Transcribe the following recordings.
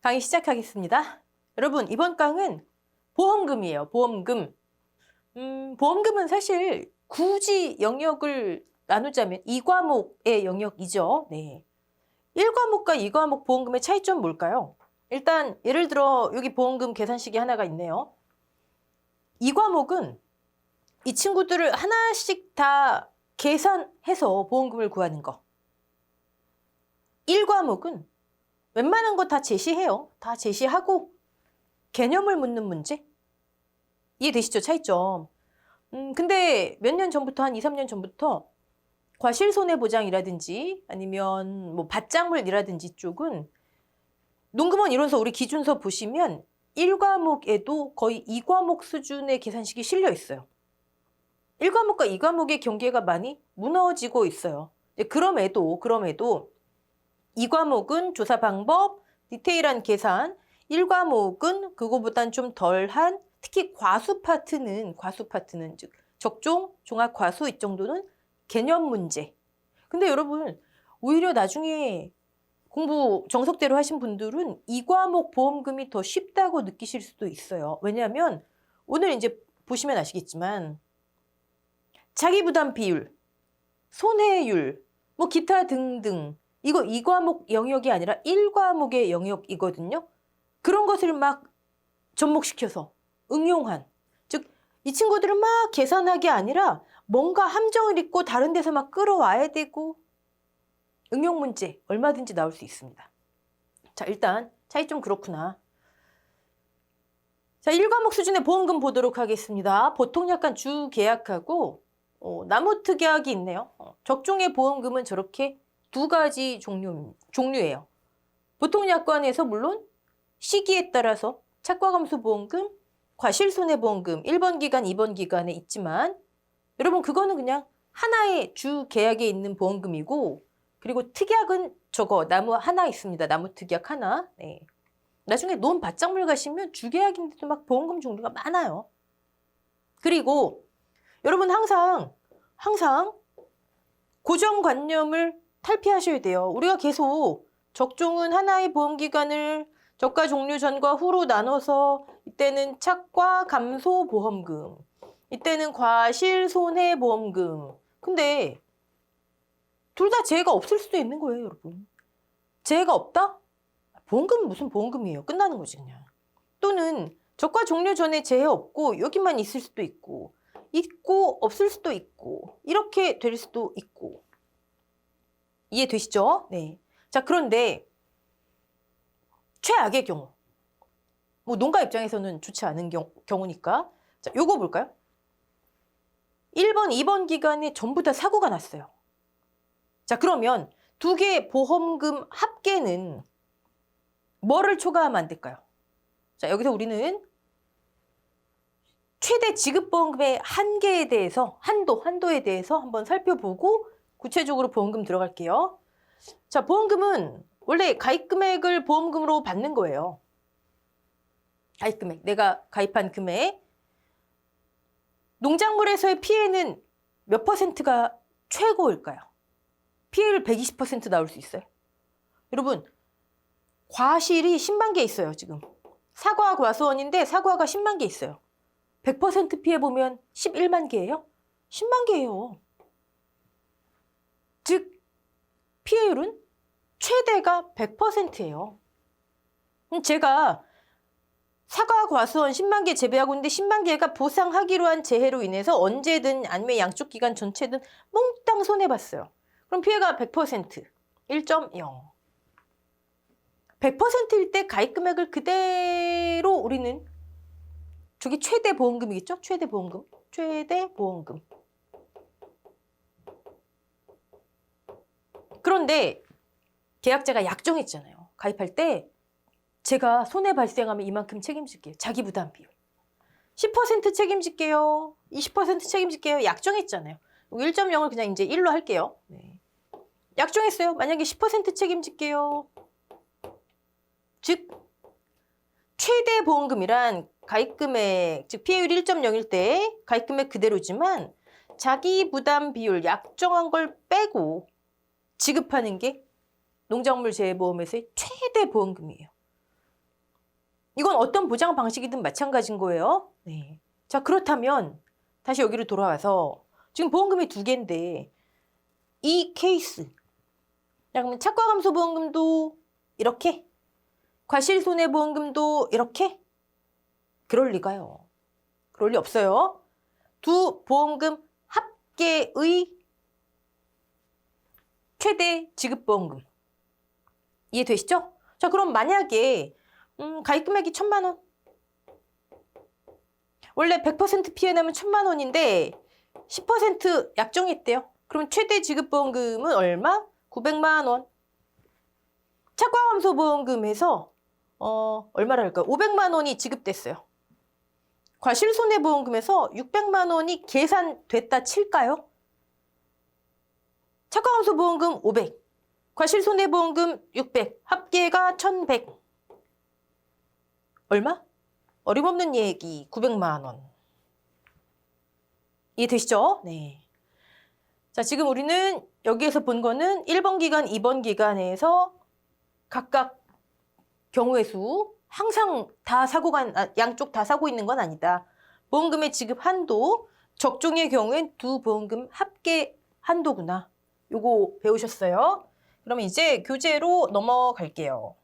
강의 시작하겠습니다. 여러분, 이번 강은 보험금이에요. 보험금. 보험금은 사실 굳이 영역을 나누자면 2과목의 영역이죠. 네. 1과목과 2과목 보험금의 차이점 뭘까요? 일단 예를 들어 여기 보험금 계산식이 하나가 있네요. 2과목은 이 친구들을 하나씩 다 계산해서 보험금을 구하는 거. 1과목은 웬만한 거 다 제시해요. 다 제시하고 개념을 묻는 문제. 이해되시죠? 차이점. 근데 몇 년 전부터 한 2, 3년 전부터 과실손해보장이라든지 아니면 뭐 밭작물이라든지 쪽은 농금원 이론서 우리 기준서 보시면 1과목에도 거의 2과목 수준의 계산식이 실려 있어요. 1과목과 2과목의 경계가 많이 무너지고 있어요. 그럼에도 2과목은 조사 방법, 디테일한 계산, 1과목은 그거보단 좀 덜한 특히 과수 파트는 즉 적종, 종합 과수 이 정도는 개념 문제. 근데 여러분 오히려 나중에 공부 정석대로 하신 분들은 2과목 보험금이 더 쉽다고 느끼실 수도 있어요. 왜냐하면 오늘 이제 보시면 아시겠지만 자기부담 비율, 손해율, 뭐 기타 등등 이거 2과목 영역이 아니라 1과목의 영역이거든요. 그런 것을 막 접목시켜서 응용한, 즉 이 친구들은 막 계산하기 아니라 뭔가 함정을 잊고 다른 데서 막 끌어와야 되고 응용 문제 얼마든지 나올 수 있습니다. 자, 일단 차이 좀 그렇구나. 자, 1과목 수준의 보험금 보도록 하겠습니다. 보통 약간 주계약하고 나무특약이 있네요. 적종의 보험금은 저렇게 두 가지 종류예요. 보통 약관에서 물론 시기에 따라서 착과감소보험금, 과실손해보험금 1번 기간, 2번 기간에 있지만 여러분 그거는 그냥 하나의 주 계약에 있는 보험금이고 그리고 특약은 저거 나무 하나 있습니다. 나무특약 하나. 네. 나중에 논 밭작물 가시면 주계약인데도 막 보험금 종류가 많아요. 그리고 여러분 항상 고정관념을 탈피하셔야 돼요. 우리가 계속 적종은 하나의 보험기간을 적과 종류 전과 후로 나눠서 이때는 착과 감소 보험금, 이때는 과실손해 보험금. 근데 둘 다 재해가 없을 수도 있는 거예요, 여러분. 재해가 없다? 보험금은 무슨 보험금이에요. 끝나는 거지 그냥. 또는 적과 종류 전에 재해 없고 여기만 있을 수도 있고 없을 수도 있고 이렇게 될 수도 있고. 이해되시죠? 네. 자, 그런데 최악의 경우, 뭐 농가 입장에서는 좋지 않은 경우니까 자, 요거 볼까요? 1번, 2번 기간에 전부 다 사고가 났어요. 자, 그러면 두 개의 보험금 합계는 뭐를 초과하면 안 될까요? 자, 여기서 우리는 최대 지급보험금의 한계에 대해서 한도에 대해서 한번 살펴보고 구체적으로 보험금 들어갈게요. 자, 보험금은 원래 가입금액을 보험금으로 받는 거예요. 가입금액, 내가 가입한 금액. 농작물에서의 피해는 몇 퍼센트가 최고일까요? 피해율 120% 나올 수 있어요. 여러분, 과실이 10만 개 있어요, 지금. 사과 과수원인데 사과가 10만 개 있어요. 100% 피해 보면 11만 개예요? 10만 개예요. 즉, 피해율은 최대가 100%예요. 제가 사과 과수원 10만 개 재배하고 있는데 10만 개가 보상하기로 한 재해로 인해서 언제든 아니면 양쪽 기간 전체든 몽땅 손해봤어요. 그럼 피해가 100%, 1.0. 100%일 때 가입금액을 그대로 우리는 저기 최대 보험금이겠죠? 최대 보험금. 그런데 계약자가 약정했잖아요. 가입할 때 제가 손해 발생하면 이만큼 책임질게요. 자기 부담 비율. 10% 책임질게요. 20% 책임질게요. 약정했잖아요. 1.0을 그냥 이제 1로 할게요. 네. 약정했어요. 만약에 10% 책임질게요. 즉 최대 보험금이란 가입금액, 즉 피해율 1.0일 때 가입금액 그대로지만 자기 부담 비율 약정한 걸 빼고 지급하는 게 농작물 재해보험에서의 최대 보험금이에요. 이건 어떤 보장 방식이든 마찬가지인 거예요. 네. 자, 그렇다면 다시 여기로 돌아와서 지금 보험금이 두 개인데 이 케이스. 자, 그러면 차과감소보험금도 이렇게, 과실손해보험금도 이렇게? 그럴 리가요. 그럴 리 없어요. 두 보험금 합계의 최대 지급보험금. 이해되시죠? 자, 그럼 만약에 가입 금액이 1,000만 원. 원래 100% 피해 나면 1,000만 원인데 10% 약정했대요. 그럼 최대 지급보험금은 얼마? 900만 원. 차과감소보험금에서 얼마랄까? 500만 원이 지급됐어요. 과실손해보험금에서 600만 원이 계산됐다 칠까요? 차과감소보험금 500, 과실손해보험금 600, 합계가 1,100. 얼마? 어림없는 얘기, 900만 원. 이해되시죠? 네. 자, 지금 우리는 여기에서 본 거는 1번 기간, 2번 기간에서 각각 경우의 수, 항상 다 양쪽 다 사고 있는 건 아니다. 보험금의 지급 한도, 적종의 경우엔 두 보험금 합계 한도구나. 요거 배우셨어요? 그러면 이제 교재로 넘어갈게요.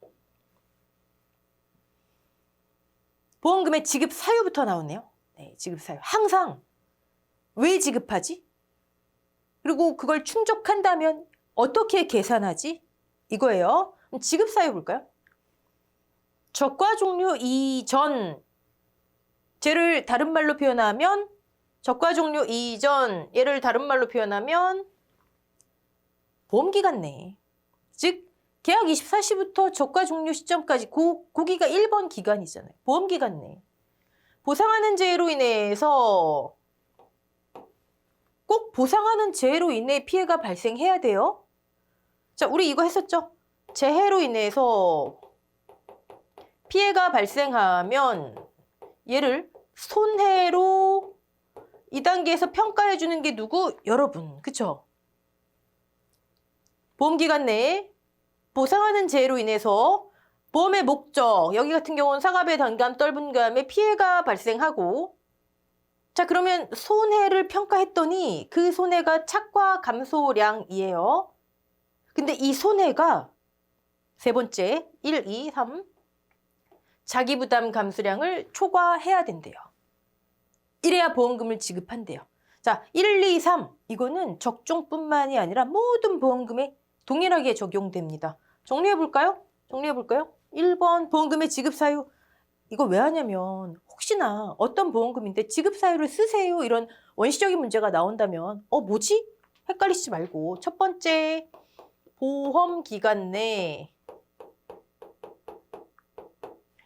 보험금의 지급 사유부터 나오네요. 네, 지급 사유. 항상 왜 지급하지? 그리고 그걸 충족한다면 어떻게 계산하지? 이거예요. 그럼 지급 사유 볼까요? 적과 종료 이전, 쟤를 다른 말로 표현하면 적과 종료 이전, 얘를 다른 말로 표현하면 보험기간 내. 즉 계약 24시부터 적과 종료 시점까지 고기가 1번 기간이잖아요. 보험기간 내. 보상하는 재해로 인해서 꼭 보상하는 재해로 인해 피해가 발생해야 돼요. 자, 우리 이거 했었죠? 재해로 인해서 피해가 발생하면 얘를 손해로 2단계에서 평가해 주는 게 누구? 여러분. 그쵸? 보험기간 내에 보상하는 재해로 인해서 보험의 목적, 여기 같은 경우는 사과배, 단감, 떨분감에 피해가 발생하고, 자, 그러면 손해를 평가했더니 그 손해가 차과 감소량이에요. 근데 이 손해가 세 번째, 1, 2, 3 자기부담 감수량을 초과해야 된대요. 이래야 보험금을 지급한대요. 자, 1, 2, 3 이거는 적종뿐만이 아니라 모든 보험금에 동일하게 적용됩니다. 정리해볼까요? 1번 보험금의 지급 사유. 이거 왜 하냐면 혹시나 어떤 보험금인데 지급 사유를 쓰세요 이런 원시적인 문제가 나온다면 뭐지? 헷갈리지 말고 첫 번째 보험 기간 내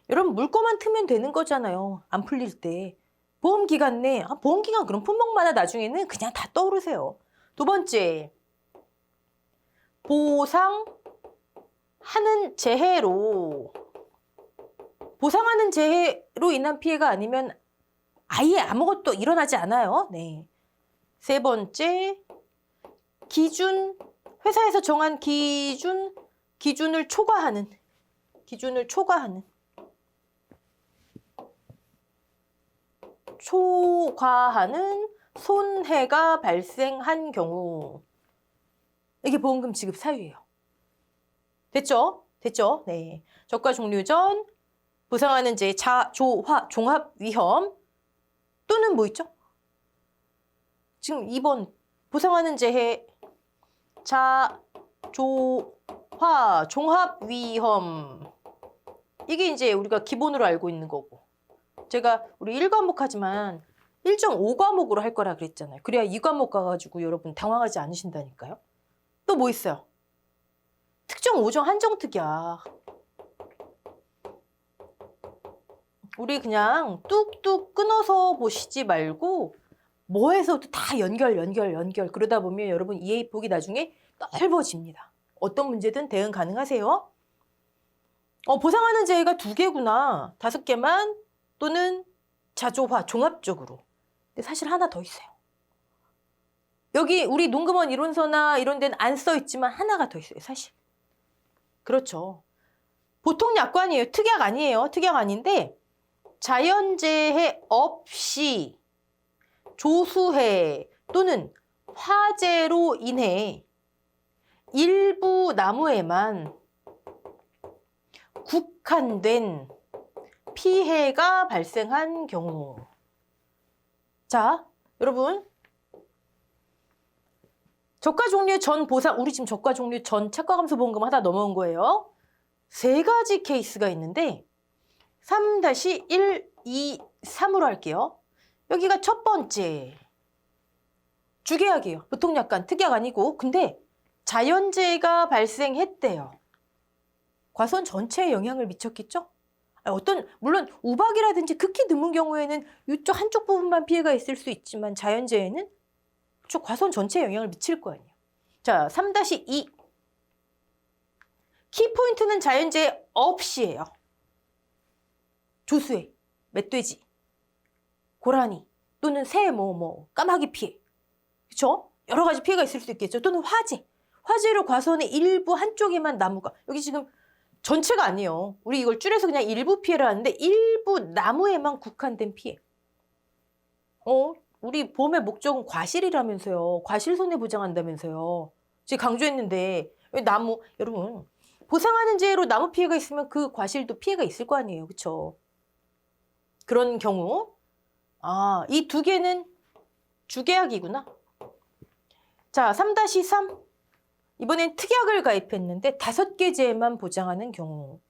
여러분 물꼬만 트면 되는 거잖아요. 안 풀릴 때. 보험 기간 내 보험 기간 그럼 품목마다 나중에는 그냥 다 떠오르세요. 두 번째 보상하는 재해로 보상하는 재해로 인한 피해가 아니면 아예 아무것도 일어나지 않아요. 네. 세 번째, 기준, 회사에서 정한 기준을 초과하는 손해가 발생한 경우. 이게 보험금 지급 사유예요. 됐죠? 네. 적과 종료 전 보상하는 재해 종합 위험 또는 뭐 있죠? 지금 2번 보상하는 재해 종합 위험 이게 이제 우리가 기본으로 알고 있는 거고 제가 우리 1과목 하지만 1.5과목으로 할 거라 그랬잖아요. 그래야 2과목 가가지고 여러분 당황하지 않으신다니까요. 또 뭐 있어요? 특정 5종 한정특약. 우리 그냥 뚝뚝 끊어서 보시지 말고 뭐에서도 다 연결 그러다 보면 여러분 이해폭이 나중에 넓어집니다. 어떤 문제든 대응 가능하세요. 보상하는 재해가 2개구나. 5개만 또는 자조화 종합적으로. 근데 사실 하나 더 있어요. 여기 우리 농금원 이론서나 이런 데는 안 써 있지만 하나가 더 있어요. 사실. 그렇죠. 보통 약관이에요. 특약 아니에요. 특약 아닌데 자연재해 없이 조수해 또는 화재로 인해 일부 나무에만 국한된 피해가 발생한 경우. 자, 여러분. 저가 종류 전 보상, 우리 지금 저가 종류 전 착과감소 보험금 하다 넘어온 거예요. 3가지 케이스가 있는데 3-1, 2, 3으로 할게요. 여기가 첫 번째. 주계약이에요. 보통 약관, 특약 아니고. 근데 자연재해가 발생했대요. 과수원 전체에 영향을 미쳤겠죠? 물론 우박이라든지 극히 드문 경우에는 이쪽 한쪽 부분만 피해가 있을 수 있지만 자연재해는 과수원 전체에 영향을 미칠 거 아니에요. 자, 3-2. 키포인트는 자연재해 없이예요. 조수해, 멧돼지, 고라니 또는 새, 까마귀 피해. 그렇죠? 여러 가지 피해가 있을 수 있겠죠. 또는 화재. 화재로 과수원의 일부 한쪽에만 나무가. 여기 지금 전체가 아니에요. 우리 이걸 줄여서 그냥 일부 피해를 하는데 일부 나무에만 국한된 피해. 우리 보험의 목적은 과실이라면서요. 과실 손해 보장한다면서요. 지금 강조했는데 왜 나무, 여러분 보상하는 재해로 나무 피해가 있으면 그 과실도 피해가 있을 거 아니에요. 그렇죠? 그런 경우 이 2개는 주계약이구나. 자, 3-3. 이번엔 특약을 가입했는데 5개 재해만 보장하는 경우.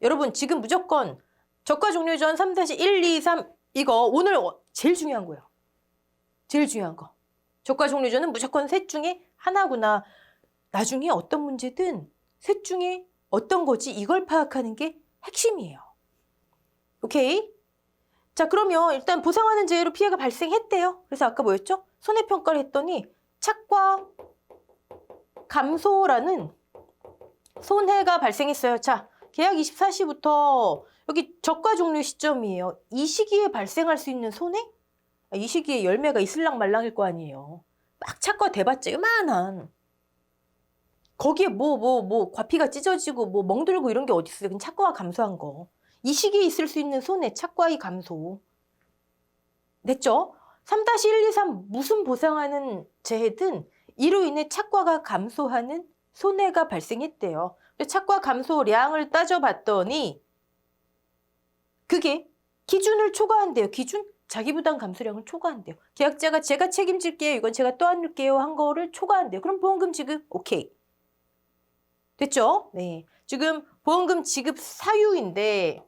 여러분 지금 무조건 저가 종료 전 3-1, 2, 3 이거 오늘 제일 중요한 거예요. 제일 중요한 거. 저가 종료 전은 무조건 셋 중에 하나구나. 나중에 어떤 문제든 셋 중에 어떤 거지 이걸 파악하는 게 핵심이에요. 오케이? 자, 그러면 일단 보상하는 재해로 피해가 발생했대요. 그래서 아까 뭐였죠? 손해평가를 했더니 착과 감소라는 손해가 발생했어요. 자, 계약 24시부터 여기 저가 종료 시점이에요. 이 시기에 발생할 수 있는 손해? 이 시기에 열매가 있을랑 말랑일 거 아니에요. 막 착과 대봤자 요만한. 거기에 과피가 찢어지고 멍들고 이런 게 어디 있어요. 그냥 착과가 감소한 거. 이 시기에 있을 수 있는 손해, 착과의 감소. 됐죠? 3-1, 2, 3 무슨 보상하는 재해든 이로 인해 착과가 감소하는 손해가 발생했대요. 착과 감소량을 따져봤더니 그게 기준을 초과한대요. 기준? 자기부담 감소량을 초과한대요. 계약자가 제가 책임질게요. 이건 제가 떠안을게요. 한 거를 초과한대요. 그럼 보험금 지급 오케이. 됐죠? 네. 지금 보험금 지급 사유인데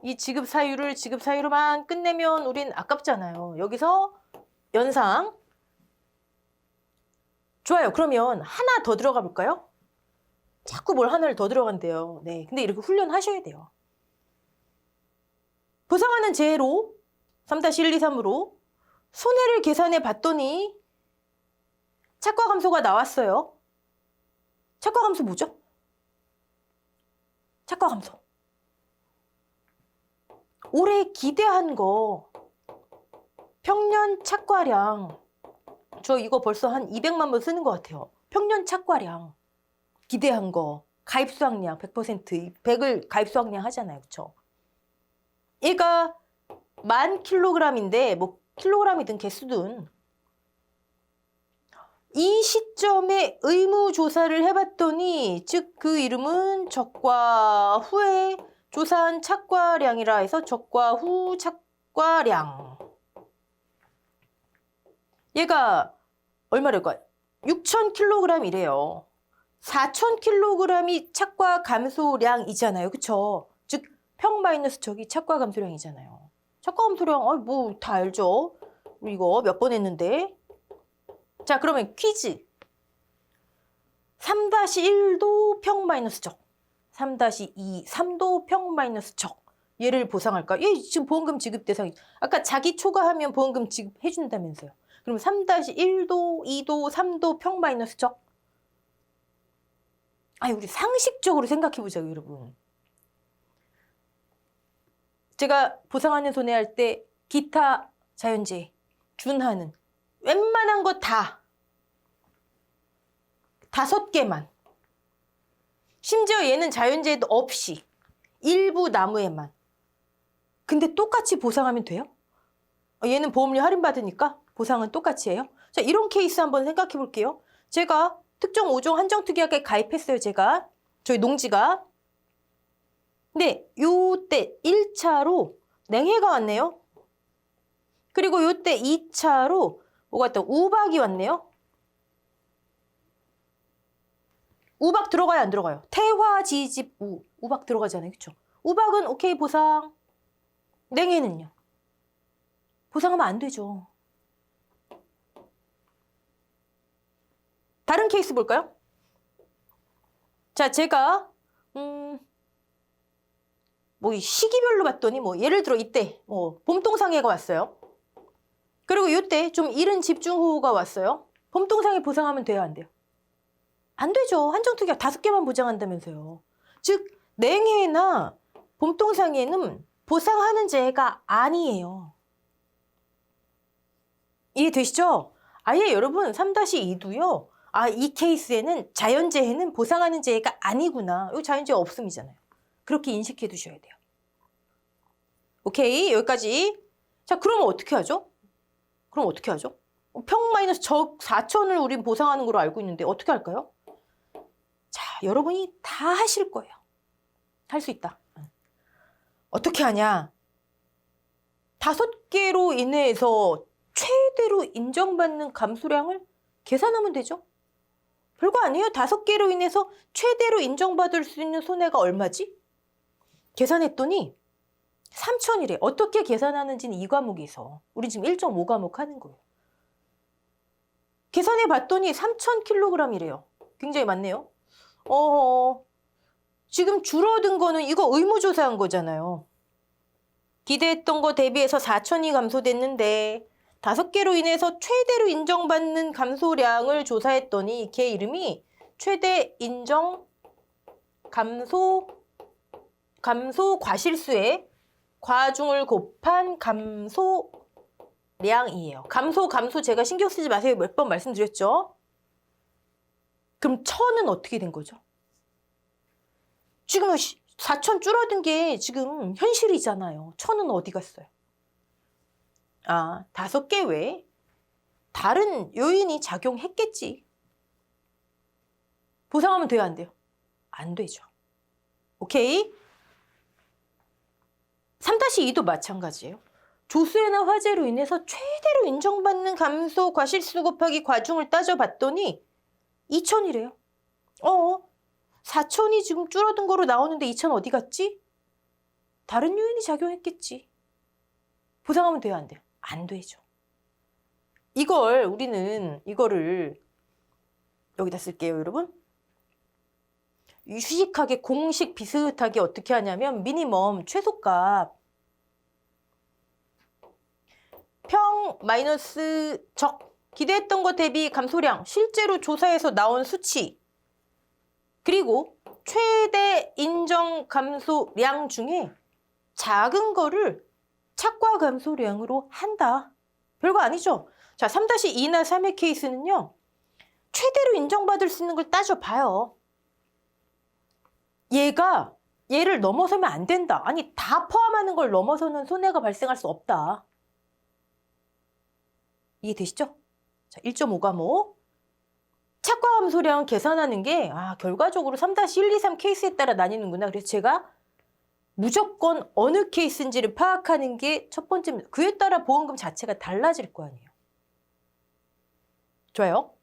이 지급 사유로만 끝내면 우린 아깝잖아요. 여기서 연상. 좋아요. 그러면 하나 더 들어가 볼까요? 자꾸 뭘 하나를 더 들어간대요. 네. 근데 이렇게 훈련하셔야 돼요. 보상하는 재해로 3-1, 2, 3으로 손해를 계산해 봤더니 착과 감소가 나왔어요. 착과 감소 뭐죠? 착과 감소. 올해 기대한 거 평년 착과량 저 이거 벌써 한 200만 번 쓰는 것 같아요. 평년 착과량 기대한 거 가입 수확량 100% 100을 가입 수확량 하잖아요. 그렇죠? 얘가 10,000kg인데 킬로그램이든 개수든 이 시점에 의무조사를 해봤더니 즉 그 이름은 적과 후에 조사한 착과량이라 해서 적과 후 착과량. 얘가 얼마랄까? 6,000kg이래요. 4,000kg이 착과 감소량이잖아요. 그쵸? 즉 평 마이너스 적이 착과 감소량이잖아요. 착과 감소량 다 알죠? 우리 이거 몇 번 했는데. 자, 그러면 퀴즈. 3-1도 평 마이너스 적. 3-2, 3도 평 마이너스 적. 얘를 보상할까? 얘 지금 보험금 지급 대상이. 아까 자기 초과하면 보험금 지급해준다면서요. 그럼 3-1도, 2도, 3도 평 마이너스 적. 우리 상식적으로 생각해보자고, 여러분. 제가 보상하는 손해할 때 기타 자연재해, 준하는 웬만한 거 다 5개만. 심지어 얘는 자연재해도 없이 일부 나무에만. 근데 똑같이 보상하면 돼요? 얘는 보험료 할인받으니까 보상은 똑같이 해요? 자, 이런 케이스 한번 생각해 볼게요. 제가 특정 5종 한정특약에 가입했어요, 제가. 저희 농지가. 근데 요때 1차로 냉해가 왔네요. 그리고 요때 2차로 뭐가 있다? 우박이 왔네요. 우박 들어가요, 안 들어가요? 태화지집우. 우박 들어가잖아요, 그쵸? 우박은 오케이, 보상. 냉해는요? 보상하면 안 되죠. 다른 케이스 볼까요? 자, 제가 뭐 시기별로 봤더니 뭐 예를 들어 이때 뭐 봄동상해가 왔어요. 그리고 이때 좀 이른 집중호우가 왔어요. 봄동상해 보상하면 돼요, 안 돼요? 안 되죠. 한정특약 5개만 보장한다면서요. 즉 냉해나 봄동상해는 보상하는 재해가 아니에요. 이해되시죠? 아예 여러분 3-2도요. 아, 이 케이스에는 자연재해는 보상하는 재해가 아니구나. 여기 자연재해 없음이잖아요. 그렇게 인식해 두셔야 돼요. 오케이, 여기까지. 자, 그러면 어떻게 하죠? 평 마이너스 적 4천을 우린 보상하는 걸로 알고 있는데 어떻게 할까요? 자, 여러분이 다 하실 거예요. 할 수 있다. 어떻게 하냐? 5개로 인해서 최대로 인정받는 감소량을 계산하면 되죠. 별거 아니에요. 5개로 인해서 최대로 인정받을 수 있는 손해가 얼마지? 계산했더니 3천이래. 어떻게 계산하는지는 이 과목에서. 우리 지금 1.5과목 하는 거예요. 계산해 봤더니 3,000kg이래요. 굉장히 많네요. 지금 줄어든 거는 이거 의무조사한 거잖아요. 기대했던 거 대비해서 4천이 감소됐는데 5개로 인해서 최대로 인정받는 감소량을 조사했더니 걔 이름이 최대 인정 감소 과실수의 과중을 곱한 감소량이에요. 감소 제가 신경 쓰지 마세요. 몇 번 말씀드렸죠? 그럼 1,000은 어떻게 된 거죠? 지금 4천 줄어든 게 지금 현실이잖아요. 1,000은 어디 갔어요? 아, 5개 외에 다른 요인이 작용했겠지. 보상하면 돼요, 안 돼요? 안 되죠. 오케이? 3-2도 마찬가지예요. 조수해나 화재로 인해서 최대로 인정받는 감소 과실수 곱하기 과중을 따져봤더니 2천이래요. 4천이 지금 줄어든 거로 나오는데 2천 어디 갔지? 다른 요인이 작용했겠지. 보상하면 돼요, 안 돼요? 안 되죠. 이거를 여기다 쓸게요, 여러분. 유식하게 공식 비슷하게 어떻게 하냐면 미니멈 최소값 평 마이너스 적 기대했던 것 대비 감소량 실제로 조사해서 나온 수치 그리고 최대 인정 감소량 중에 작은 거를 착과 감소량으로 한다. 별거 아니죠? 자, 3-2나 3의 케이스는요. 최대로 인정받을 수 있는 걸 따져봐요. 얘를 넘어서면 안 된다. 아니, 다 포함하는 걸 넘어서는 손해가 발생할 수 없다. 이해되시죠? 자, 1.5과목. 착과 감소량 계산하는 게 결과적으로 3-1, 2, 3 케이스에 따라 나뉘는구나. 그래서 제가 무조건 어느 케이스인지를 파악하는 게 첫 번째입니다. 그에 따라 보험금 자체가 달라질 거 아니에요. 좋아요.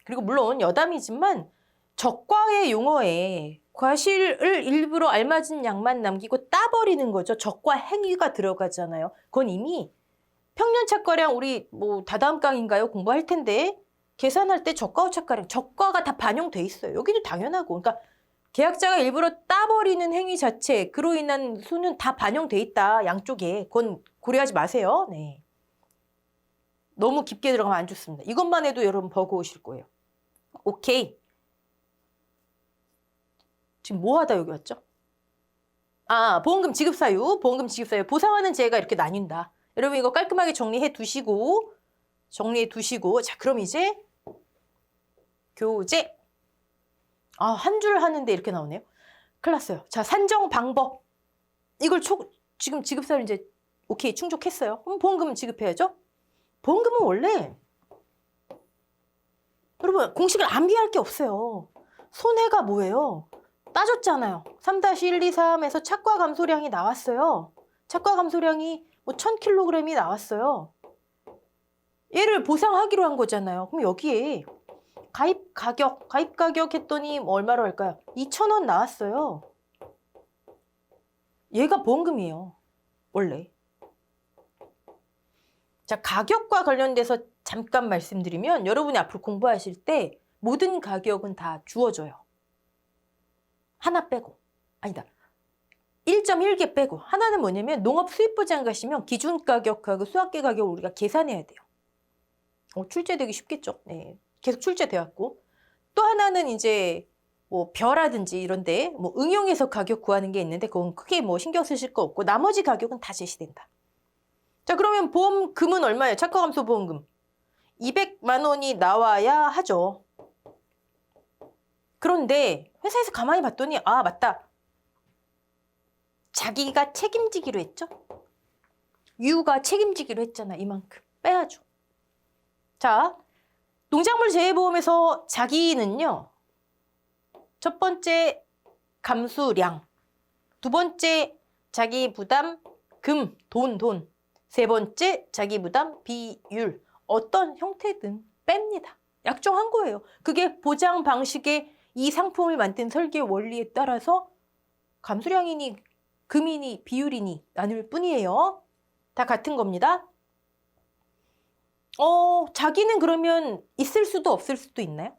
그리고 물론 여담이지만 적과의 용어에 과실을 일부러 알맞은 양만 남기고 따버리는 거죠. 적과 행위가 들어가잖아요. 그건 이미 평년 착과량 우리 뭐 다다음 강인가요? 공부할 텐데 계산할 때 적과 후착과량 적과가 다 반영돼 있어요. 여기도 당연하고 그러니까 계약자가 일부러 따버리는 행위 자체 그로 인한 수는 다 반영돼 있다. 양쪽에. 그건 고려하지 마세요. 네. 너무 깊게 들어가면 안 좋습니다. 이것만 해도 여러분 버거우실 거예요. 오케이. 지금 뭐 하다 여기 왔죠? 보험금 지급 사유. 보상하는 재해가 이렇게 나뉜다. 여러분 이거 깔끔하게 정리해 두시고 자, 그럼 이제 교재. 한 줄 하는데 이렇게 나오네요. 큰일 났어요. 자, 산정 방법. 이걸 지금 지급사를 이제 오케이 충족했어요. 그럼 보험금은 지급해야죠. 보험금은 원래 여러분 공식을 암기할 게 없어요. 손해가 뭐예요? 따졌잖아요. 3-123에서 착과 감소량이 나왔어요. 착과 감소량이 뭐 1000kg이 나왔어요. 얘를 보상하기로 한 거잖아요. 그럼 여기에 가입 가격 했더니 뭐 얼마로 할까요? 2,000원 나왔어요. 얘가 보험금이에요. 원래. 자, 가격과 관련돼서 잠깐 말씀드리면 여러분이 앞으로 공부하실 때 모든 가격은 다 주어져요. 하나 빼고. 아니다. 1.1개 빼고. 하나는 뭐냐면 농업 수입보장 가시면 기준 가격하고 수학계 가격을 우리가 계산해야 돼요. 출제되기 쉽겠죠. 네. 계속 출제되었고. 또 하나는 이제 뭐 벼라든지 이런데 뭐 응용해서 가격 구하는 게 있는데 그건 크게 뭐 신경 쓰실 거 없고 나머지 가격은 다 제시된다. 자, 그러면 보험금은 얼마예요? 착과 감소 보험금. 200만 원이 나와야 하죠. 그런데 회사에서 가만히 봤더니 아, 맞다. 자기가 책임지기로 했죠? 유가 책임지기로 했잖아. 이만큼. 빼야죠. 자, 농작물 재해보험에서 자기는요. 첫 번째 감수량. 두 번째 자기 부담 금, 돈. 세 번째 자기 부담 비율. 어떤 형태든 뺍니다. 약정한 거예요. 그게 보장 방식의 이 상품을 만든 설계 원리에 따라서 감수량이니 금이니 비율이니 나눌 뿐이에요. 다 같은 겁니다. 자기는 그러면 있을 수도 없을 수도 있나요?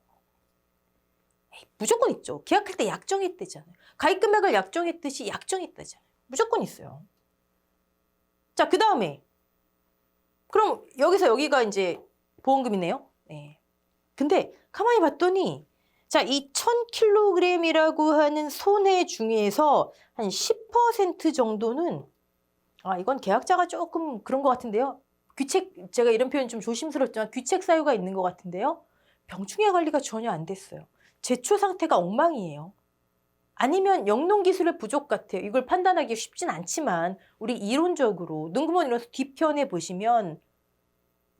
무조건 있죠. 계약할 때 약정했대잖아요. 가입 금액을 약정했듯이 약정했다잖아요. 무조건 있어요. 자, 그 다음에 그럼 여기서 여기가 이제 보험금이네요. 네. 근데 가만히 봤더니 자, 이 1000kg이라고 하는 손해 중에서 한 10% 정도는 이건 계약자가 조금 그런 것 같은데요. 제가 이런 표현 좀 조심스럽지만 귀책 사유가 있는 것 같은데요. 병충해 관리가 전혀 안 됐어요. 제초 상태가 엉망이에요. 아니면 영농 기술의 부족 같아요. 이걸 판단하기 쉽진 않지만 우리 이론적으로 능구먼 이론서 뒤편에 보시면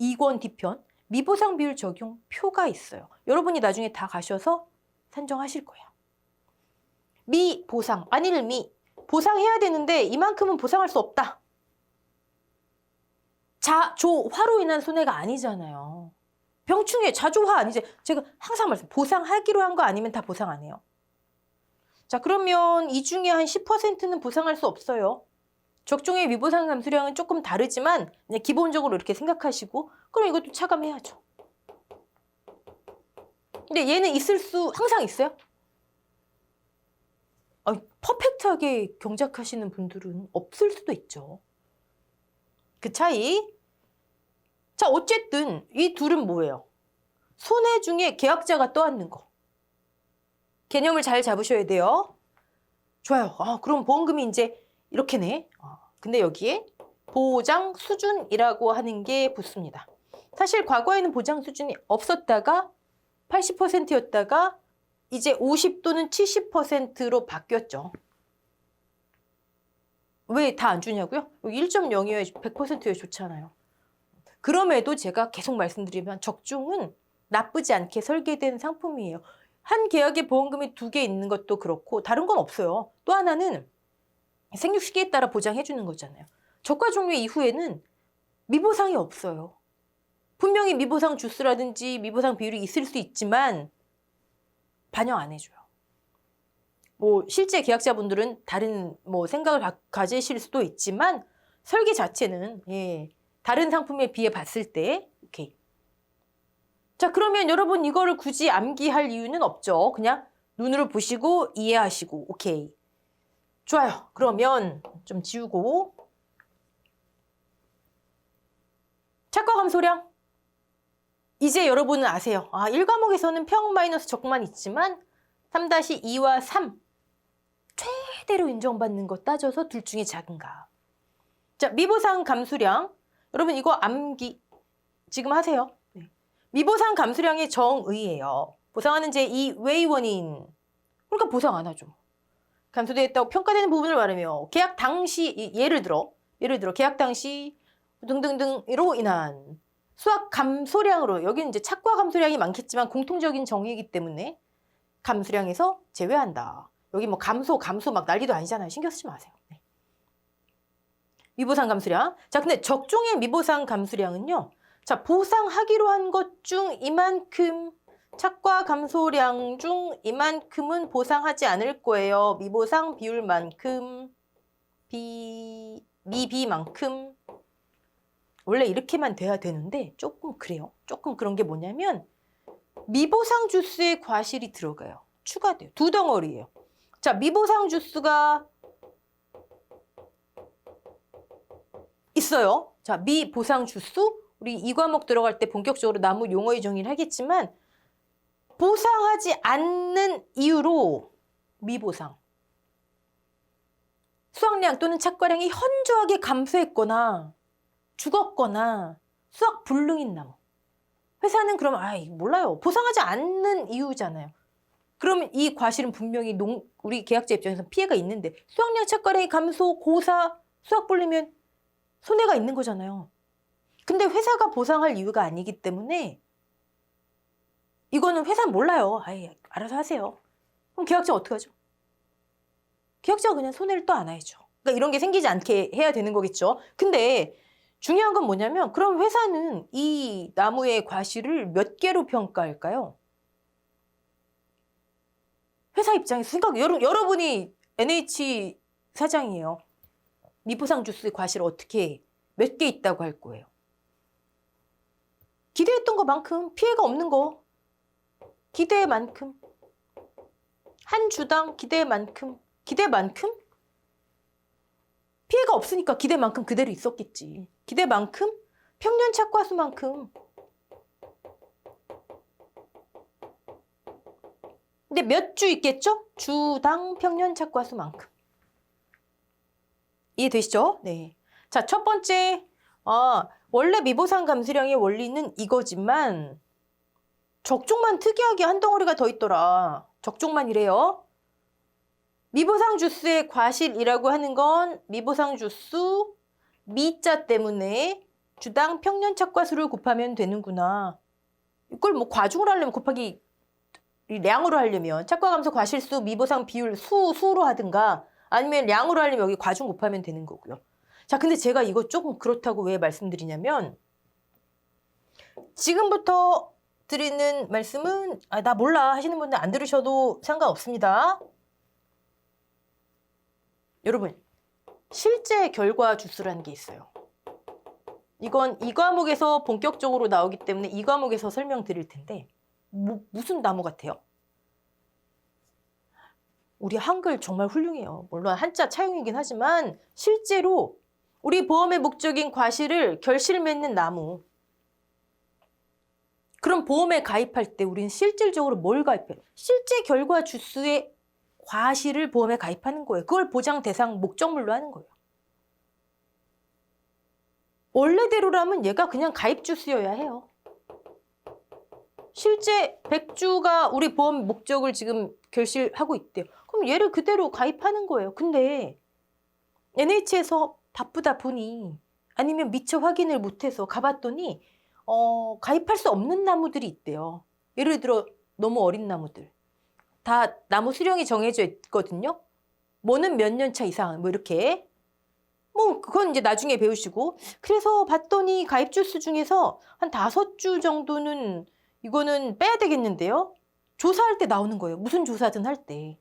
2권 뒤편 미보상 비율 적용 표가 있어요. 여러분이 나중에 다 가셔서 산정하실 거예요. 미보상, 안일미 보상해야 되는데 이만큼은 보상할 수 없다. 자조화로 인한 손해가 아니잖아요. 병충해, 자조화 아니지. 제가 항상 보상하기로 한 거 아니면 다 보상 안 해요. 자, 그러면 이 중에 한 10%는 보상할 수 없어요. 적종의 미보상 감수량은 조금 다르지만 그냥 기본적으로 이렇게 생각하시고 그럼 이것도 차감해야죠. 근데 얘는 있을 수 항상 있어요? 퍼펙트하게 경작하시는 분들은 없을 수도 있죠. 그 차이. 자, 어쨌든 이 둘은 뭐예요? 손해 중에 계약자가 떠안는 거. 개념을 잘 잡으셔야 돼요. 좋아요. 그럼 보험금이 이제 이렇게네. 근데 여기에 보장 수준이라고 하는 게 붙습니다. 사실 과거에는 보장 수준이 없었다가 80%였다가 이제 50 또는 70%로 바뀌었죠. 왜 다 안 주냐고요? 1.0이어야 100%에 좋잖아요. 그럼에도 제가 계속 말씀드리면 적중은 나쁘지 않게 설계된 상품이에요. 한 계약에 보험금이 2개 있는 것도 그렇고 다른 건 없어요. 또 하나는 생육 시기에 따라 보장해 주는 거잖아요. 저가 종류 이후에는 미보상이 없어요. 분명히 미보상 주스라든지 미보상 비율이 있을 수 있지만 반영 안 해줘요. 뭐 실제 계약자분들은 다른 뭐 생각을 가지실 수도 있지만 설계 자체는 다른 상품에 비해 봤을 때 오케이. 자, 그러면 여러분 이거를 굳이 암기할 이유는 없죠. 그냥 눈으로 보시고 이해하시고 오케이. 좋아요. 그러면 좀 지우고 착과 감소량. 이제 여러분은 아세요. 1과목에서는 평 마이너스 적만 있지만 3-2와 3 최대로 인정받는 거 따져서 둘 중에 작은가. 자, 미보상 감수량. 여러분 이거 암기 지금 하세요. 미보상 감수량의 정의예요. 보상하는 제2 외의 원인. 그러니까 보상 안 하죠. 감소되었다고 평가되는 부분을 말하며 계약 당시 예를 들어 계약 당시 등등등으로 인한 수확 감소량으로 여기는 이제 착과 감소량이 많겠지만 공통적인 정의이기 때문에 감소량에서 제외한다. 여기 뭐 감소 막 난리도 아니잖아요. 신경 쓰지 마세요. 네. 미보상 감소량. 자, 근데 적종의 미보상 감소량은요. 자, 보상하기로 한 것 중 이만큼 착과 감소량 중 이만큼은 보상하지 않을 거예요. 미보상 비율만큼 미비만큼 원래 이렇게만 돼야 되는데 조금 그래요. 조금 그런 게 뭐냐면 미보상 주스에 과실이 들어가요. 추가돼요. 두 덩어리예요. 자, 미보상 주스가 있어요. 자, 미보상 주스 우리 이 과목 들어갈 때 본격적으로 나무 용어의 정의를 하겠지만 보상하지 않는 이유로 미보상 수확량 또는 착과량이 현저하게 감소했거나 죽었거나 수확 불능인 나무. 회사는 그러면 몰라요. 보상하지 않는 이유잖아요. 그러면 이 과실은 분명히 우리 계약자 입장에서 피해가 있는데 수확량 착과량이 감소, 고사, 수확 불리면 손해가 있는 거잖아요. 근데 회사가 보상할 이유가 아니기 때문에 이거는 회사는 몰라요. 알아서 하세요. 그럼 계약자 어떻게 하죠? 계약자가 그냥 손해를 또 안 해야죠. 그러니까 이런 게 생기지 않게 해야 되는 거겠죠. 근데 중요한 건 뭐냐면 그럼 회사는 이 나무의 과실을 몇 개로 평가할까요? 회사 입장에서 생각, 여러분이 NH 사장이에요. 미보상 주스의 과실 어떻게 몇 개 있다고 할 거예요? 기대했던 것만큼 피해가 없는 거. 기대만큼. 한 주당 기대만큼. 피해가 없으니까 기대만큼 그대로 있었겠지. 기대만큼 평년 착과수만큼. 근데 몇 주 있겠죠? 주당 평년 착과수만큼. 이해되시죠? 네. 자, 첫 번째. 원래 미보상 감소량의 원리는 이거지만 적종만 특이하게 한 덩어리가 더 있더라. 적종만 이래요. 미보상 주스의 과실이라고 하는 건 미보상 주스 미자 때문에 주당 평년 착과수를 곱하면 되는구나. 이걸 뭐 과중으로 하려면 곱하기 량으로 하려면 착과 감소 과실수 미보상 비율 수로 하든가 아니면 량으로 하려면 여기 과중 곱하면 되는 거고요. 자, 근데 제가 이거 조금 그렇다고 왜 말씀드리냐면 지금부터 드리는 말씀은 나 몰라 하시는 분들 안 들으셔도 상관없습니다. 여러분, 실제 결과 주스라는 게 있어요. 이건 이 과목에서 본격적으로 나오기 때문에 이 과목에서 설명드릴 텐데 무슨 나무 같아요? 우리 한글 정말 훌륭해요. 물론 한자 차용이긴 하지만 실제로 우리 보험의 목적인 과실을 결실 맺는 나무. 그럼 보험에 가입할 때 우리는 실질적으로 뭘 가입해요? 실제 결과 주스의 과실을 보험에 가입하는 거예요. 그걸 보장 대상 목적물로 하는 거예요. 원래대로라면 얘가 그냥 가입 주스여야 해요. 실제 100주가 우리 보험 목적을 지금 결실하고 있대요. 그럼 얘를 그대로 가입하는 거예요. 근데 NH에서 바쁘다 보니 아니면 미처 확인을 못해서 가봤더니 가입할 수 없는 나무들이 있대요. 예를 들어 너무 어린 나무들. 다 나무 수령이 정해져 있거든요. 뭐는 몇 년 차 이상 뭐 이렇게. 뭐 그건 이제 나중에 배우시고. 그래서 봤더니 가입 주수 중에서 한 5주 정도는 이거는 빼야 되겠는데요. 조사할 때 나오는 거예요. 무슨 조사든 할 때.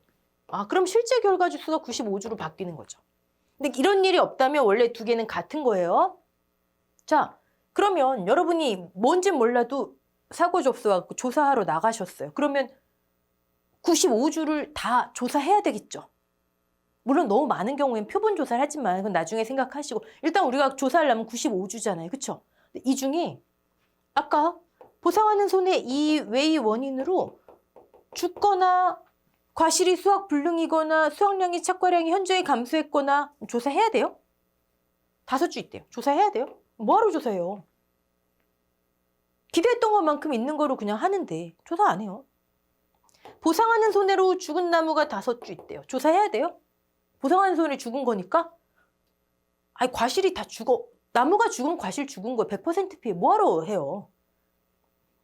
그럼 실제 결과 주수가 95주로 바뀌는 거죠. 근데 이런 일이 없다면 원래 두 개는 같은 거예요. 자, 그러면 여러분이 뭔진 몰라도 사고 접수하고 조사하러 나가셨어요. 그러면 95주를 다 조사해야 되겠죠. 물론 너무 많은 경우엔 표본 조사를 하지만 그건 나중에 생각하시고 일단 우리가 조사하려면 95주잖아요. 그렇죠? 이 중에 아까 보상하는 손해 이외의 원인으로 죽거나 과실이 수확 불능이거나 수확량이 착과량이 현저히 감소했거나 조사해야 돼요? 5주 있대요. 조사해야 돼요? 뭐하러 조사해요? 기대했던 것만큼 있는 거로 그냥 하는데 조사 안 해요. 보상하는 손해로 죽은 나무가 5주 있대요. 조사해야 돼요? 보상하는 손에 죽은 거니까? 아니, 과실이 다 죽어. 나무가 죽으면 과실 죽은 거예요. 100% 피해. 뭐하러 해요?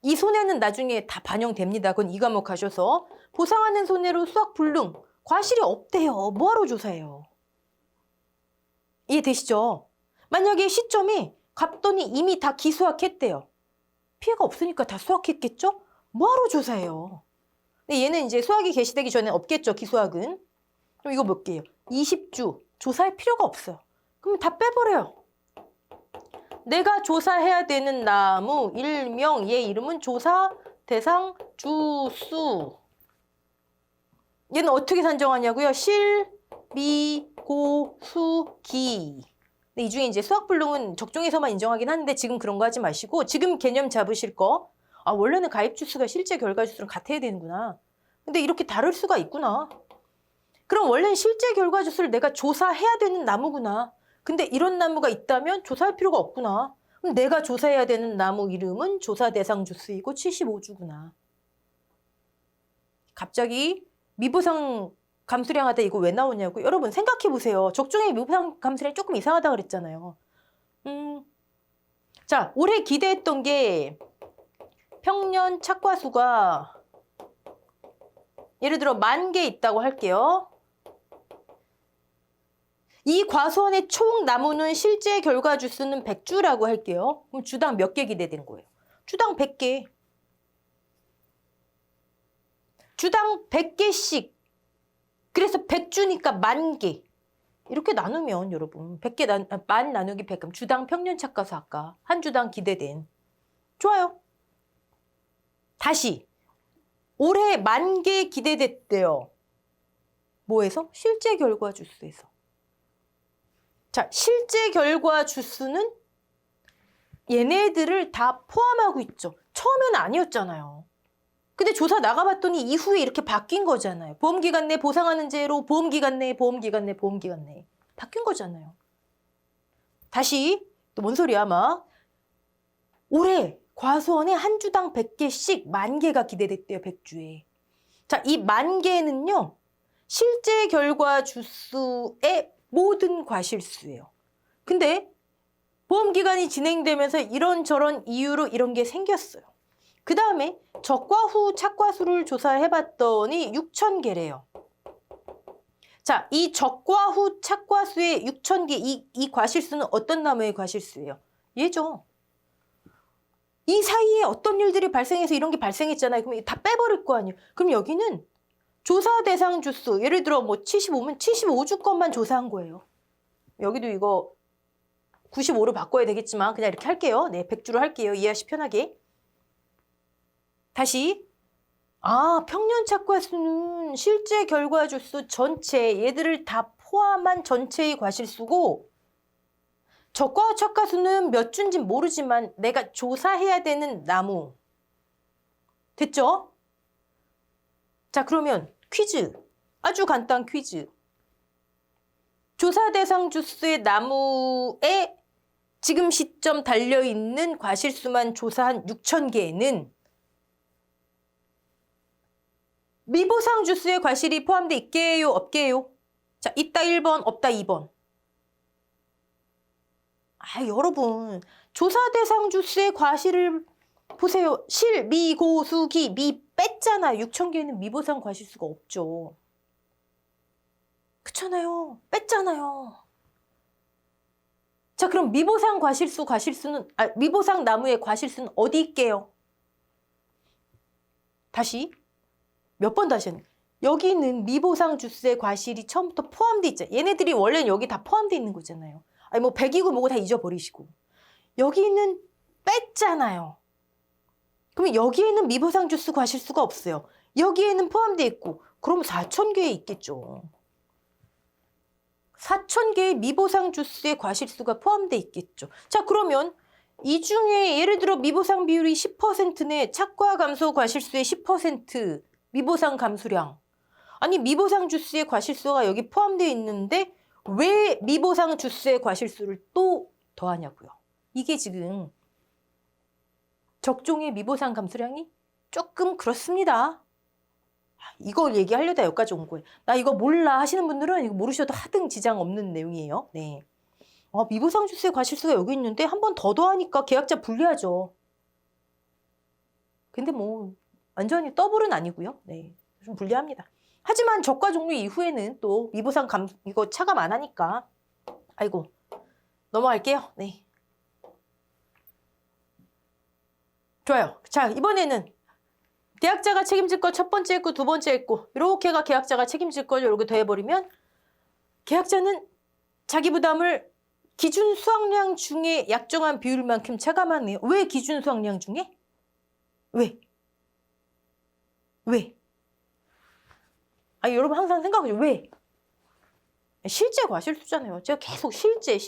이 손해는 나중에 다 반영됩니다. 그건 이 과목 가셔서. 보상하는 손해로 수학 불능. 과실이 없대요. 뭐하러 조사해요? 이해되시죠? 만약에 시점이 갔더니 이미 다 기수학했대요. 피해가 없으니까 다 수학했겠죠? 뭐하러 조사해요? 근데 얘는 이제 수학이 개시되기 전에 없겠죠, 기수학은. 그럼 이거 몇 개예요? 20주. 조사할 필요가 없어요. 그럼 다 빼버려요. 내가 조사해야 되는 나무, 일명, 얘 이름은 조사, 대상, 주수. 얘는 어떻게 산정하냐고요? 실, 미, 고, 수, 기. 근데 이 중에 이제 수학불능은 적종에서만 인정하긴 하는데 지금 그런 거 하지 마시고 지금 개념 잡으실 거. 아, 원래는 가입 주수가 실제 결과 주수랑 같아야 되는구나. 근데 이렇게 다를 수가 있구나. 그럼 원래는 실제 결과 주수를 내가 조사해야 되는 나무구나. 근데 이런 나무가 있다면 조사할 필요가 없구나. 그럼 내가 조사해야 되는 나무 이름은 조사 대상 주수이고 75주구나. 갑자기 미보상 감수량 하다 이거 왜 나오냐고. 여러분 생각해 보세요. 적종의 미보상 감수량이 조금 이상하다 그랬잖아요. 자, 올해 기대했던 게 평년 착과수가 예를 들어 10,000개 있다고 할게요. 이 과수원의 총 나무는 실제 결과 주수는 100주라고 할게요. 그럼 주당 몇 개 기대되는 거예요? 주당 100개. 주당 100개씩. 그래서 100주니까 10,000개. 이렇게 나누면 여러분 100개 만 나누기 100 그럼 주당 평년 착과수 아까 한 주당 기대된. 좋아요. 다시 올해 10,000개 기대됐대요. 뭐에서? 실제 결과 주수에서. 자, 실제 결과 주수는 얘네들을 다 포함하고 있죠. 처음에는 아니었잖아요. 근데 조사 나가봤더니 이후에 이렇게 바뀐 거잖아요. 보험기간 내 보상하는 제로, 보험기간 내, 보험기간 내, 보험기간 내. 바뀐 거잖아요. 다시, 또 뭔 소리야, 막. 올해 과수원에 한 주당 100개씩 10,000개가 기대됐대요, 100주에. 자, 이 10,000개는요, 실제 결과 주수의 모든 과실수예요. 근데 보험기간이 진행되면서 이런저런 이유로 이런 게 생겼어요. 그 다음에 적과 후 착과수를 조사해봤더니 6,000개래요. 자, 이 적과 후 착과수의 6,000개, 이 과실수는 어떤 나무의 과실수예요? 얘죠. 이 사이에 어떤 일들이 발생해서 이런 게 발생했잖아요. 그럼 다 빼버릴 거 아니에요. 그럼 여기는 조사 대상 주수, 예를 들어 뭐 75면 75주 것만 조사한 거예요. 여기도 이거 95로 바꿔야 되겠지만 그냥 이렇게 할게요. 네, 100주로 할게요. 이해하시 편하게. 다시. 아, 평년 착과수는 실제 결과 주수 전체, 얘들을 다 포함한 전체의 과실수고 적과 착과수는 몇 주인지 모르지만 내가 조사해야 되는 나무. 됐죠? 자, 그러면 퀴즈. 아주 간단 퀴즈. 조사 대상 주수의 나무에 지금 시점 달려있는 과실수만 조사한 6,000개는 미보상 주수의 과실이 포함되어 있게요, 없게요? 자, 있다 1번, 없다 2번. 아, 여러분. 조사 대상 주수의 과실을 보세요. 실, 미, 고, 수, 기, 미 뺐잖아요. 6,000개는 미보상 과실수가 없죠. 그렇잖아요. 뺐잖아요. 자, 그럼 미보상 과실수는, 미보상 나무의 과실수는 어디 있게요? 다시. 몇 번 다시 하는 여기는 미보상 주수의 과실이 처음부터 포함되어 있죠. 얘네들이 원래는 여기 다 포함되어 있는 거잖아요. 아니 뭐 100이고 뭐고 다 잊어버리시고. 여기는 뺐잖아요. 그러면 여기에는 미보상 주수 과실수가 없어요. 여기에는 포함되어 있고 그럼 4,000개에 있겠죠. 4,000개의 미보상 주수의 과실수가 포함되어 있겠죠. 자, 그러면 이 중에 예를 들어 미보상 비율이 10%네 착과 감소 과실수의 10% 미보상 감수량. 아니 미보상 주수의 과실수가 여기 포함되어 있는데 왜 미보상 주수의 과실수를 또 더하냐고요. 이게 지금 적종의 미보상 감수량이 조금 그렇습니다. 이걸 얘기하려다 여기까지 온 거예요. 나 이거 몰라 하시는 분들은 이거 모르셔도 하등 지장 없는 내용이에요. 네. 미보상 주수의 과실수가 여기 있는데 한 번 더 더하니까 계약자 불리하죠. 근데 뭐 완전히 더블은 아니고요. 네. 좀 불리합니다. 하지만 적과 종료 이후에는 또 미보상 이거 차감 안 하니까 아이고 넘어갈게요. 네. 좋아요. 자, 이번에는 계약자가 책임질 거 첫 번째 했고 두 번째 했고 이렇게가 계약자가 책임질 걸 이렇게 더해버리면 계약자는 자기 부담을 기준 수확량 중에 약정한 비율만큼 차감하네요. 왜 기준 수확량 중에? 왜? 여러분 항상 생각하죠. 왜? 실제 과실수잖아요. 제가 계속 실제.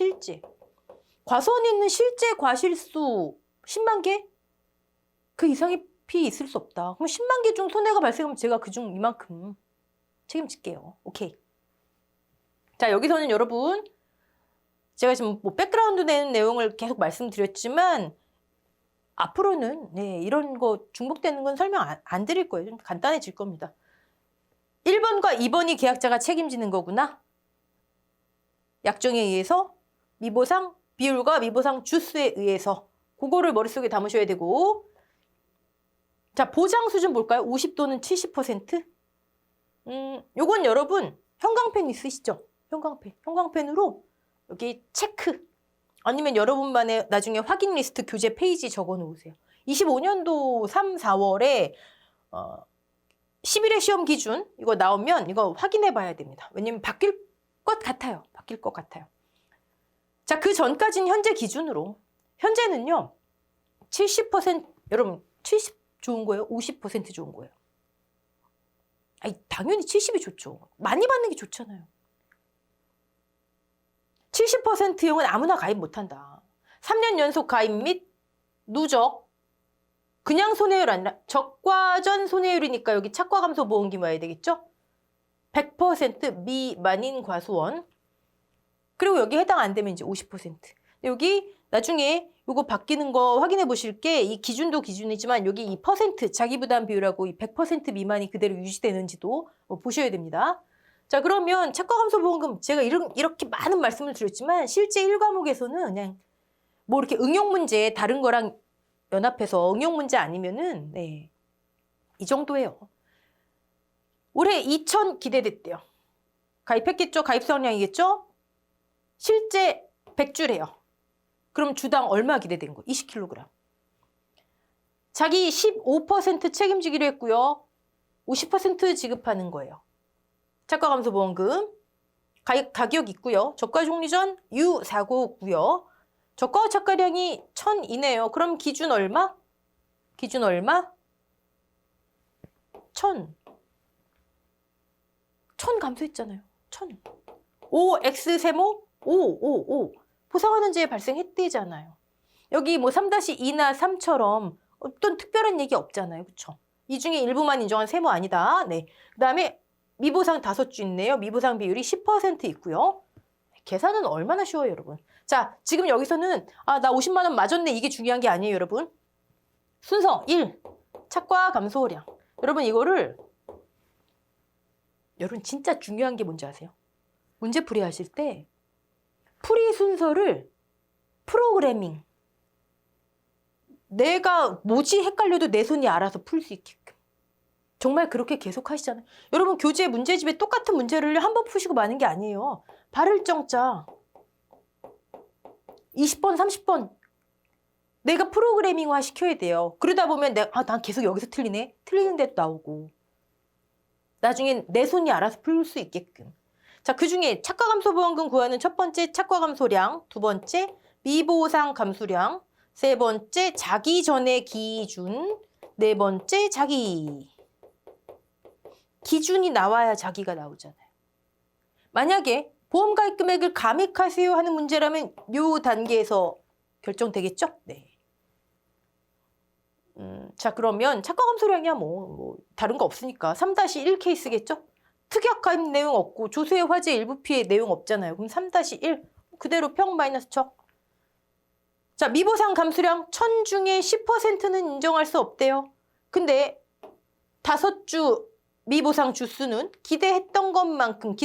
과수원에 있는 실제 과실수 10만 개? 그 이상의 피 있을 수 없다. 그럼 10만 개 중 손해가 발생하면 제가 그중 이만큼 책임질게요. 오케이. 자, 여기서는 여러분 제가 지금 뭐 백그라운드 내는 내용을 계속 말씀드렸지만 앞으로는 이런 거 중복되는 건 설명 안 드릴 거예요. 좀 간단해질 겁니다. 1번과 2번이 계약자가 책임지는 거구나. 약정에 의해서 미보상 비율과 미보상 주수에 의해서 그거를 머릿속에 담으셔야 되고 자, 보장 수준 볼까요? 50 또는 70%? 요건 여러분 형광펜 있으시죠? 형광펜으로 여기 체크 아니면 여러분만의 나중에 확인 리스트 교재 페이지 적어 놓으세요. 25년도 3, 4월에 11회 시험 기준 이거 나오면 이거 확인해 봐야 됩니다. 왜냐면 바뀔 것 같아요. 자, 그 전까지는 현재 기준으로 현재는요 70% 여러분 70 좋은 거예요? 50% 좋은 거예요? 당연히 70이 좋죠. 많이 받는 게 좋잖아요. 70%용은 아무나 가입 못한다. 3년 연속 가입 및 누적 그냥 손해율 아니라 적과전 손해율이니까 여기 착과감소보험금 와야 되겠죠? 100% 미만인 과수원 그리고 여기 해당 안 되면 이제 50%. 여기 나중에 요거 바뀌는 거 확인해 보실 게 이 기준도 기준이지만 여기 이 퍼센트 자기 부담 비율하고 이 100% 미만이 그대로 유지되는지도 보셔야 됩니다. 자, 그러면 착과감소보험금 제가 이렇게 많은 말씀을 드렸지만 실제 1과목에서는 그냥 뭐 이렇게 응용 문제 다른 거랑 연합해서 응용 문제 아니면은 이 정도예요. 올해 2,000 기대됐대요. 가입했겠죠? 가입 수확량이겠죠? 실제 100주래요. 그럼 주당 얼마 기대된 거? 20kg. 자기 15% 책임지기로 했고요. 50% 지급하는 거예요. 착과감소보험금. 가격 있고요. 저가 종료 전 유사고고요. 저가 착과량이 1,000 이내요. 그럼 기준 얼마? 1,000 감소했잖아요. 1,000. OX 세모 5. 보상하는 죄 발생했대잖아요. 여기 뭐 3-2나 3처럼 어떤 특별한 얘기 없잖아요. 그렇죠? 이 중에 일부만 인정한 세모 아니다. 네. 그다음에 미보상 5주 있네요. 미보상 비율이 10% 있고요. 계산은 얼마나 쉬워요, 여러분. 자, 지금 여기서는 나 50만 원 맞았네. 이게 중요한 게 아니에요, 여러분. 순서 1. 착과 감소량. 여러분 이거를 여러분 진짜 중요한 게 뭔지 아세요? 문제풀이 하실 때 풀이 순서를 프로그래밍 내가 뭐지 헷갈려도 내 손이 알아서 풀 수 있게끔 정말 그렇게 계속 하시잖아요. 여러분 교재 문제집에 똑같은 문제를 한 번 푸시고 마는 게 아니에요. 발을정자 20번 30번 내가 프로그래밍화 시켜야 돼요. 그러다 보면 난 계속 여기서 틀리네. 틀리는 데도 나오고 나중엔 내 손이 알아서 풀 수 있게끔. 자, 그중에 착과감소보험금 구하는 첫 번째 착과감소량, 두 번째 미보상 감수량, 세 번째 자기 전의 기준, 네 번째 자기. 기준이 나와야 자기가 나오잖아요. 만약에 보험 가입 금액을 감액하세요 하는 문제라면 이 단계에서 결정되겠죠? 네. 자, 그러면 착과감소량이야 뭐 다른 거 없으니까 3-1 케이스겠죠? 특약 가입 내용 없고 조수의 화재 일부 피해 내용 없잖아요. 그럼 3-1 그대로 평 마이너스 척. 자, 미보상 감수량 1,000 중에 10%는 인정할 수 없대요. 근데 5주 미보상 주수는 기대했던 것만큼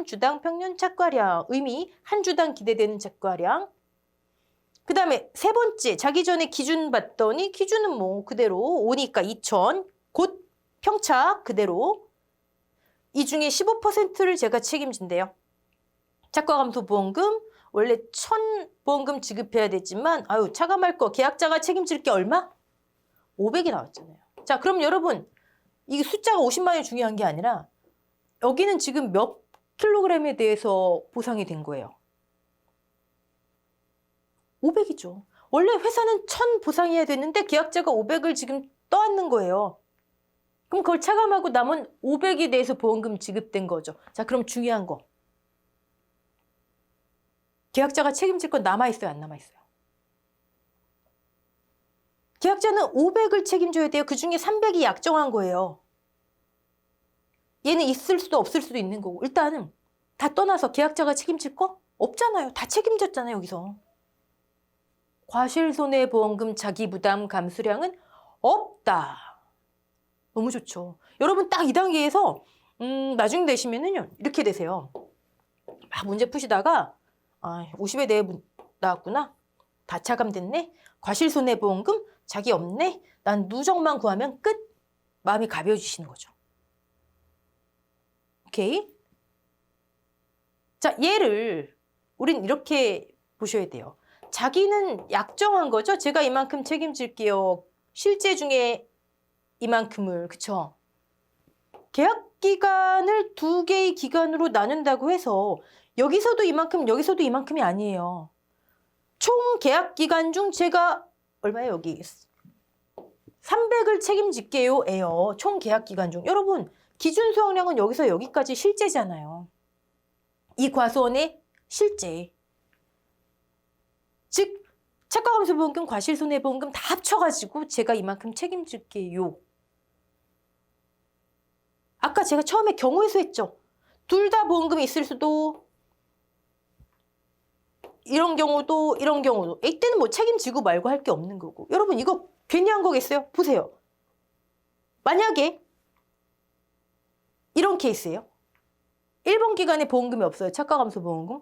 주당 평균 착과량, 의미 한 주당 기대되는 착과량. 그 다음에 세 번째, 자기 전에 기준 봤더니 기준은 뭐 그대로 5니까 2,000, 곧 평착 그대로. 이 중에 15%를 제가 책임진대요. 착과감소보험금 원래 1,000 보험금 지급해야 되지만 아유 차감할 거 계약자가 책임질 게 얼마? 500이 나왔잖아요. 자, 그럼 여러분 이게 숫자가 50만 원이 중요한 게 아니라 여기는 지금 몇 킬로그램에 대해서 보상이 된 거예요. 500이죠. 원래 회사는 1,000 보상해야 되는데 계약자가 500을 지금 떠안는 거예요. 그럼 그걸 차감하고 남은 500에 대해서 보험금 지급된 거죠. 자, 그럼 중요한 거. 계약자가 책임질 건 남아있어요, 안 남아있어요? 계약자는 500을 책임져야 돼요. 그중에 300이 약정한 거예요. 얘는 있을 수도 없을 수도 있는 거고. 일단은 다 떠나서 계약자가 책임질 거 없잖아요. 다 책임졌잖아요, 여기서. 과실손해보험금 자기부담 감수량은 없다. 너무 좋죠. 여러분 딱 이 단계에서 나중 되시면은요 이렇게 되세요. 막 문제 푸시다가 50에 대해 나왔구나. 다 차감됐네. 과실손해보험금 자기 없네. 난 누적만 구하면 끝. 마음이 가벼워지시는 거죠. 오케이? 자, 얘를 우린 이렇게 보셔야 돼요. 자기는 약정한 거죠. 제가 이만큼 책임질게요. 실제 중에 이만큼을. 그쵸? 계약 기간을 2개의 기간으로 나눈다고 해서 여기서도 이만큼, 여기서도 이만큼이 아니에요. 총 계약 기간 중 제가 얼마예요, 여기? 300을 책임질게요, 에요. 총 계약 기간 중. 여러분, 기준 수확량은 여기서 여기까지 실제잖아요. 이 과수원의 실제. 즉, 착과감소보험금, 과실손해보험금 다 합쳐가지고 제가 이만큼 책임질게요. 아까 제가 처음에 경우의 수 했죠. 둘 다 보험금이 있을 수도, 이런 경우도, 이런 경우도. 이때는 뭐 책임지고 말고 할 게 없는 거고. 여러분 이거 괜히 한 거겠어요? 보세요. 만약에 이런 케이스예요. 1번 기간에 보험금이 없어요. 착과감소보험금.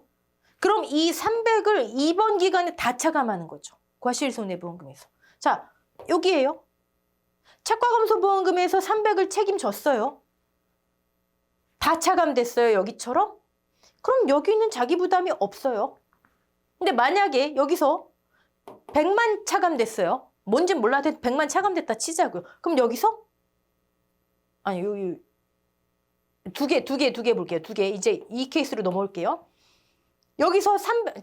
그럼 이 300을 2번 기간에 다 차감하는 거죠. 과실손해보험금에서. 자, 여기에요. 착과감소보험금에서 300을 책임졌어요. 다 차감됐어요, 여기처럼? 그럼 여기는 자기 부담이 없어요. 근데 만약에 여기서 100만 차감됐어요. 뭔진 몰라도 100만 차감됐다 치자고요. 그럼 여기서? 아니, 여기 두 개 볼게요. 두 개. 이제 이 케이스로 넘어올게요. 여기서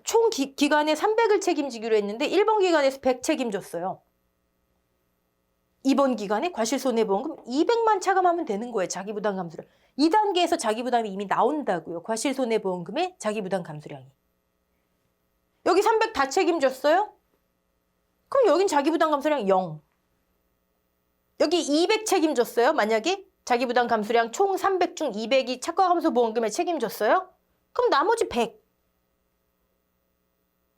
총 기간에 300을 책임지기로 했는데 1번 기간에서 100 책임졌어요. 2번 기간에 과실손해보험금 200만 차감하면 되는 거예요. 자기부담 감수량. 2단계에서 자기부담이 이미 나온다고요. 과실손해보험금의 자기부담 감수량이. 여기 300 다 책임졌어요? 그럼 여긴 자기부담 감수량 0. 여기 200 책임졌어요? 만약에 자기부담 감수량 총 300 중 200이 착과감소보험금에 책임졌어요? 그럼 나머지 100.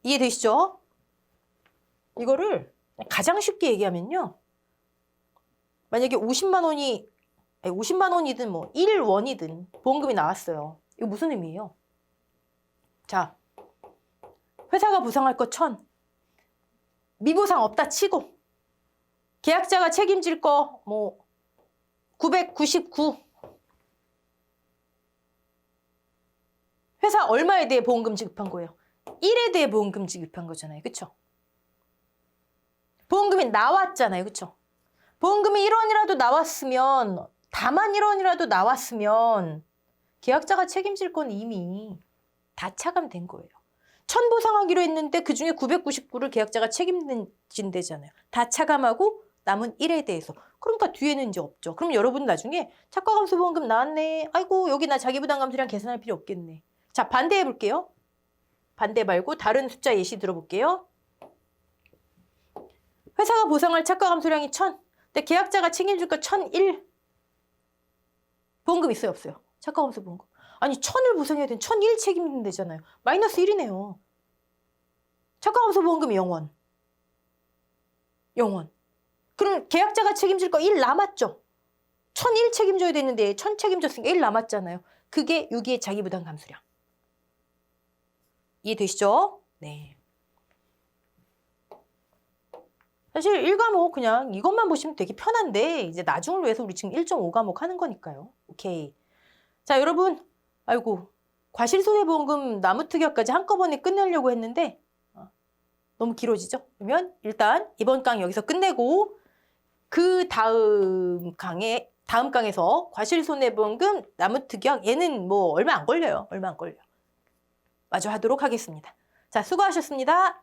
이해되시죠? 이거를 가장 쉽게 얘기하면요. 만약에 50만 원이든 뭐 1원이든 보험금이 나왔어요. 이거 무슨 의미예요? 자, 회사가 보상할 거 1,000. 미보상 없다 치고 계약자가 책임질 거 뭐 999. 회사 얼마에 대해 보험금 지급한 거예요? 1에 대해 보험금 지급한 거잖아요. 그쵸? 보험금이 나왔잖아요. 그쵸? 보험금이 1원이라도 나왔으면, 다만 1원이라도 나왔으면 계약자가 책임질 건 이미 다 차감된 거예요. 1,000 보상하기로 했는데 그중에 999를 계약자가 책임진대잖아요. 다 차감하고 남은 1에 대해서. 그러니까 뒤에는 이제 없죠. 그럼 여러분 나중에 착과감소보험금 나왔네. 아이고 여기 나 자기부담감수량 계산할 필요 없겠네. 자, 반대해 볼게요. 반대 말고 다른 숫자 예시 들어볼게요. 회사가 보상할 착과감소량이 1,000. 근데 계약자가 책임질 거 1,001. 보험금 있어요, 없어요? 착과감소보험금. 아니 1,000을 보상해야 되는 1,001 책임지면 되잖아요. 마이너스 1이네요. 착과감소보험금이 0원. 0원. 그럼 계약자가 책임질 거 1 남았죠? 1000일 책임져야 되는데 1000 책임졌으니까 1 남았잖아요. 그게 여기에 자기부담 감수량. 이해되시죠? 네. 사실 1과목 그냥 이것만 보시면 되게 편한데 이제 나중을 위해서 우리 지금 1.5과목 하는 거니까요. 오케이. 자, 여러분. 아이고. 과실손해보험금 나무특약까지 한꺼번에 끝내려고 했는데 너무 길어지죠? 그러면 일단 이번 강의 여기서 끝내고 그 다음 강에서 과실손해보험금 나무특약 얘는 뭐 얼마 안 걸려요. 얼마 안 걸려. 마저 하도록 하겠습니다. 자, 수고하셨습니다.